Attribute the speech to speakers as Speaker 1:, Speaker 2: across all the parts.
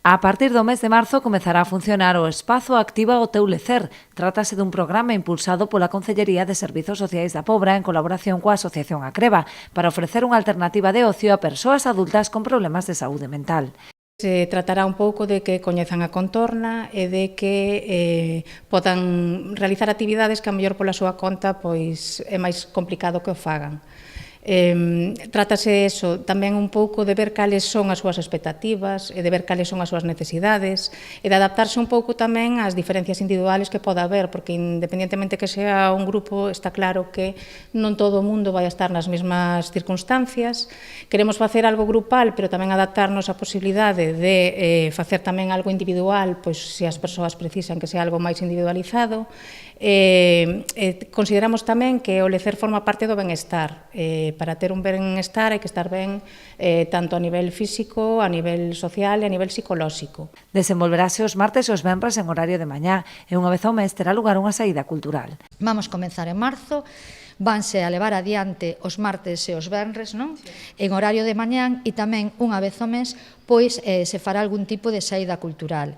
Speaker 1: A partir do mes de marzo comezará a funcionar o Espazo Activa o teu lecer. Trátase dun programa impulsado pola Concellería de Servizos Sociais da Pobra en colaboración coa Asociación Acreva para ofrecer unha alternativa de ocio a persoas adultas con problemas de saúde mental.
Speaker 2: Se tratará un pouco de que coñezan a contorna e de que podan realizar actividades que a mellor pola súa conta pois é máis complicado que o fagan. Trátase eso, tamén un pouco de ver cales son as súas expectativas e de ver cales son as súas necesidades e de adaptarse un pouco tamén ás diferencias individuales que poda haber, porque independentemente que sea un grupo, está claro que non todo o mundo vai a estar nas mesmas circunstancias. Queremos facer algo grupal, pero tamén adaptarnos á posibilidade de facer tamén algo individual, pois se as persoas precisan que sea algo máis individualizado. Consideramos tamén que o lecer forma parte do benestar. Para ter un benestar hai que estar ben tanto a nivel físico, a nivel social e a nivel psicolóxico.
Speaker 1: Desenvolverase os martes e os venres en horario de mañá e unha vez ao mes terá lugar unha saída cultural.
Speaker 3: Vamos comenzar en marzo, vanse a levar adiante os martes e os venres, non? En horario de mañán e tamén unha vez ao mes pois se fará algún tipo de saída cultural.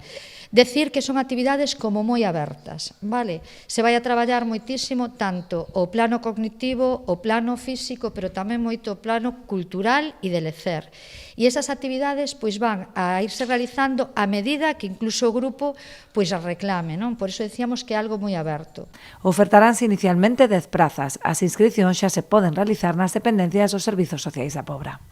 Speaker 3: Decir que son actividades como moi abertas, vale? Se vai a traballar moitísimo tanto o plano cognitivo, o plano físico, pero tamén moito o plano cultural e de lecer. E esas actividades pois van a irse realizando a medida que incluso o grupo pois as reclame, non? Por iso decíamos que é algo moi aberto.
Speaker 1: Ofertaránse inicialmente 10 prazas. As inscricións xa se poden realizar nas dependencias dos Servizos Sociais da Pobra.